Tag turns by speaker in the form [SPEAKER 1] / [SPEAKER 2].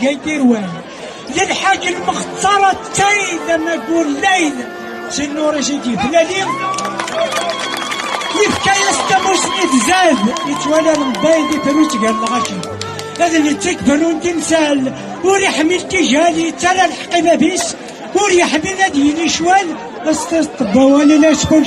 [SPEAKER 1] يدير وين للحاج المختارة تايدة ما نقول ليلة سنورة جديد بلاليم يبكى يستموسني تزاد يتولى البايدي فروت قال الغاشي هذا اللي تكبرون تمثال وريح من تجالي ترى الحقيبة بيس وريح من هذه شوال استطبوا ولا لا تكون